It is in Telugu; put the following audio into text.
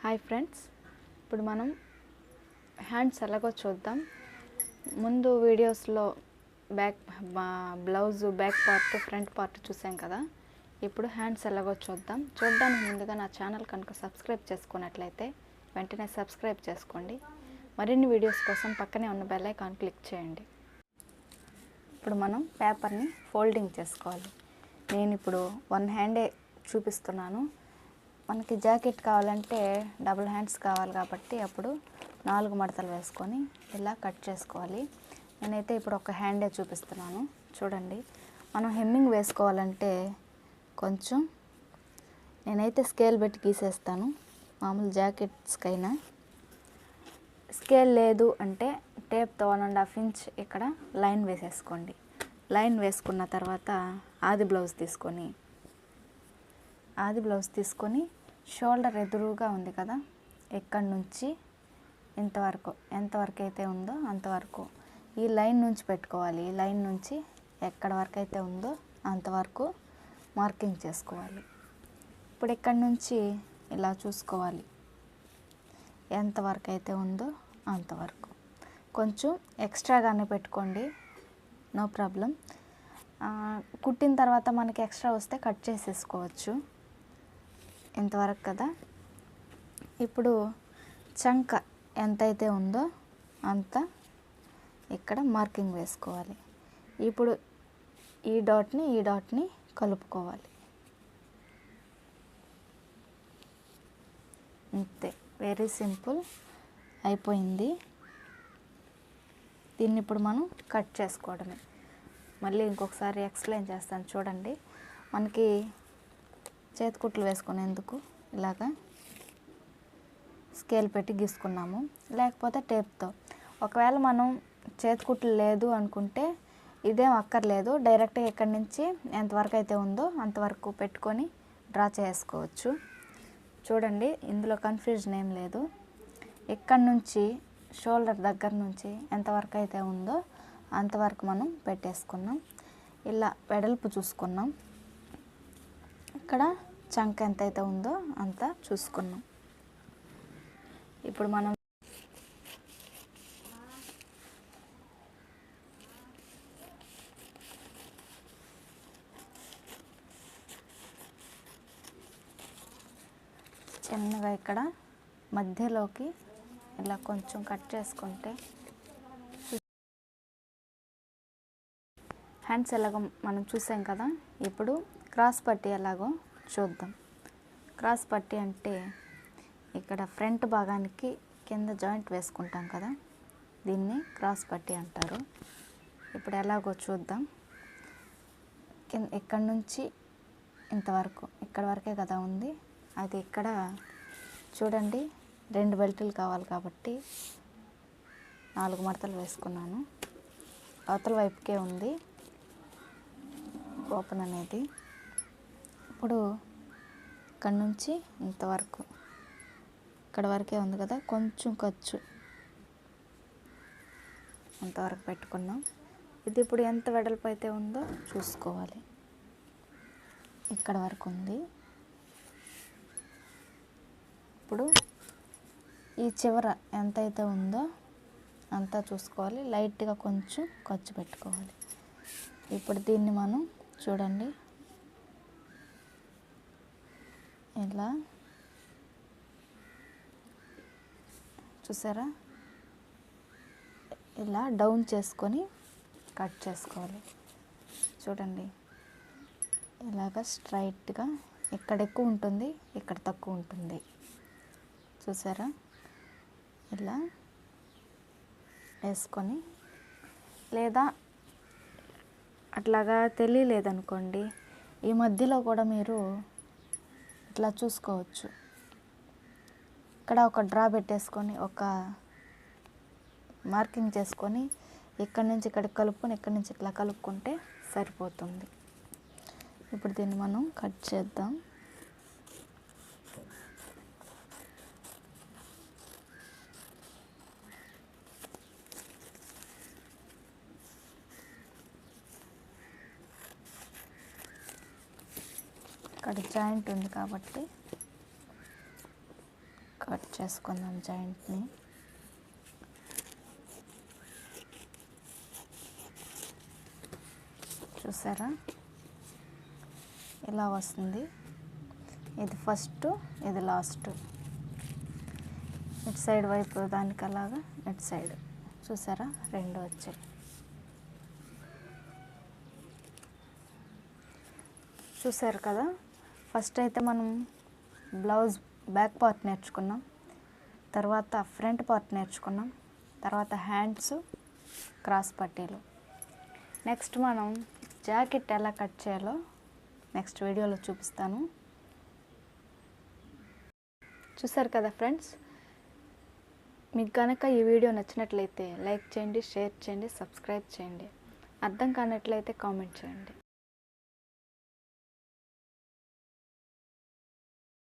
హాయ్ ఫ్రెండ్స్, ఇప్పుడు మనం హ్యాండ్స్ ఎలాగో చూద్దాం. ముందు వీడియోస్లో blouse back part front part చూసాం కదా. ఇప్పుడు హ్యాండ్స్ ఎలాగో చూద్దాం. చూడడానికి ముందుగా నా ఛానల్ కనుక సబ్స్క్రైబ్ చేసుకున్నట్లయితే వెంటనే సబ్స్క్రైబ్ చేసుకోండి. మరిన్ని వీడియోస్ కోసం పక్కనే ఉన్న బెల్ ఐకాన్ క్లిక్ చేయండి. ఇప్పుడు మనం పేపర్ని ఫోల్డింగ్ చేసుకోవాలి. నేను ఇప్పుడు వన్ హ్యాండే చూపిస్తున్నాను. మనకి జాకెట్ కావాలంటే డబుల్ హ్యాండ్స్ కావాలి కాబట్టి అప్పుడు 4 మడతలు వేసుకొని ఇలా కట్ చేసుకోవాలి. నేనైతే ఇప్పుడు ఒక హ్యాండే చూపిస్తున్నాను. చూడండి, మనం హెమ్మింగ్ వేసుకోవాలంటే కొంచెం నేనైతే స్కేల్ పెట్టి గీసేస్తాను. మామూలు జాకెట్స్కైనా స్కేల్ లేదు అంటే టేప్తో 1.5 ఇంచ్ ఇక్కడ లైన్ వేసేసుకోండి. లైన్ వేసుకున్న తర్వాత ఆది బ్లౌజ్ తీసుకొని షోల్డర్ ఎదురుగా ఉంది కదా, ఇక్కడి నుంచి ఎంతవరకు అయితే ఉందో అంతవరకు ఈ లైన్ నుంచి పెట్టుకోవాలి. ఈ లైన్ నుంచి ఎక్కడ వరకు అయితే ఉందో అంతవరకు మార్కింగ్ చేసుకోవాలి. ఇప్పుడు ఇక్కడి నుంచి ఇలా చూసుకోవాలి, ఎంతవరకు అయితే ఉందో అంతవరకు. కొంచెం ఎక్స్ట్రాగానే పెట్టుకోండి, నో ప్రాబ్లం. కుట్టిన తర్వాత మనకి ఎక్స్ట్రా వస్తే కట్ చేసేసుకోవచ్చు. ఇంతవరకు కదా. ఇప్పుడు చంక ఎంతైతే ఉందో అంత ఇక్కడ మార్కింగ్ వేసుకోవాలి. ఇప్పుడు ఈ డాట్ని కలుపుకోవాలి. అంతే, వెరీ సింపుల్, అయిపోయింది. దీన్ని ఇప్పుడు మనం కట్ చేసుకోవడమే. మళ్ళీ ఇంకొకసారి ఎక్స్ప్లెయిన్ చేస్తాను చూడండి. మనకి చేతికుట్లు వేసుకునేందుకు ఇలాగా స్కేల్ పెట్టి గీసుకున్నాము, లేకపోతే టేప్తో. ఒకవేళ మనం చేతికుట్లు లేదు అనుకుంటే ఇదేం అక్కర్లేదు, డైరెక్ట్గా ఇక్కడి నుంచి ఎంతవరకు అయితే ఉందో అంతవరకు పెట్టుకొని డ్రా చేసుకోవచ్చు. చూడండి, ఇందులో కన్ఫ్యూజన్ ఏం లేదు. ఇక్కడి నుంచి షోల్డర్ దగ్గర నుంచి ఎంతవరకు అయితే ఉందో అంతవరకు మనం పెట్టేసుకున్నాం. ఇలా వెడల్పు చూసుకున్నాం. ఇక్కడ చంక ఎంతైతే ఉందో అంత చూసుకున్నాం. ఇప్పుడు మనం చిన్నగా ఇక్కడ మధ్యలోకి ఇలా కొంచెం కట్ చేసుకుంటే హ్యాండ్స్ ఎలాగో మనం చూసాం కదా. ఇప్పుడు క్రాస్ పట్టీ ఎలాగో చూద్దాం. క్రాస్ పట్టీ అంటే ఇక్కడ ఫ్రంట్ భాగానికి కింద జాయింట్ వేసుకుంటాం కదా, దీన్ని క్రాస్ పట్టీ అంటారు. ఇప్పుడు ఎలాగో చూద్దాం. ఇక్కడి నుంచి ఇంతవరకు, ఇక్కడ వరకే కదా ఉంది. అది ఇక్కడ చూడండి, 2 బెల్టులు కావాలి కాబట్టి 4 మడతలు వేసుకున్నాను. అవతల వైపుకే ఉంది ఓపెన్ అనేది. ఇప్పుడు ఇక్కడ నుంచి ఇంతవరకు, ఇక్కడ వరకే ఉంది కదా, కొంచెం ఖర్చు అంతవరకు పెట్టుకున్నాం. ఇది ఇప్పుడు ఎంత వెడల్పు అయితే ఉందో చూసుకోవాలి. ఇక్కడ వరకు ఉంది. ఇప్పుడు ఈ చివర ఎంతైతే ఉందో అంతా చూసుకోవాలి. లైట్గా కొంచెం ఖర్చు పెట్టుకోవాలి. ఇప్పుడు దీన్ని మనం చూడండి, ఇలా చూసారా, ఇలా డౌన్ చేసుకొని కట్ చేసుకోవాలి. చూడండి, ఇలాగ స్ట్రైట్గా ఇక్కడ ఎక్కువ ఉంటుంది, ఇక్కడ తక్కువ ఉంటుంది. చూసారా, ఇలా వేసుకొని, లేదా అట్లాగా తెలియలేదనుకోండి, ఈ మధ్యలో కూడా మీరు ఇట్లా చూసుకోవచ్చు. ఇక్కడ ఒక డ్రా పెట్టేసుకొని ఒక మార్కింగ్ చేసుకొని ఇక్కడి నుంచి ఇక్కడికి కలుపుకొని ఇక్కడి నుంచి ఇట్లా కలుపుకుంటే సరిపోతుంది. ఇప్పుడు దీన్ని మనం కట్ చేద్దాం. ఇక్కడ జాయింట్ ఉంది కాబట్టి కట్ చేసుకుందాం జాయింట్ని. చూసారా, ఇలా వస్తుంది. ఇది ఫస్ట్, ఇది లాస్ట్. ఇటు సైడ్ వైపు దానికి అలాగా, ఇటు సైడ్ చూసారా, రెండు వచ్చాయి. చూసారు కదా, ఫస్ట్ అయితే మనం బ్లౌజ్ బ్యాక్ పార్ట్ నేర్చుకున్నాం, తర్వాత ఫ్రంట్ పార్ట్ నేర్చుకున్నాం, తర్వాత హ్యాండ్స్, క్రాస్ పట్టీలు. నెక్స్ట్ మనం జాకెట్ ఎలా కట్ చేయాలో నెక్స్ట్ వీడియోలో చూపిస్తాను. చూసారు కదా ఫ్రెండ్స్, మీకు కనుక ఈ వీడియో నచ్చినట్లయితే లైక్ చేయండి, షేర్ చేయండి, సబ్స్క్రైబ్ చేయండి. అర్థం కానట్లయితే కామెంట్ చేయండి.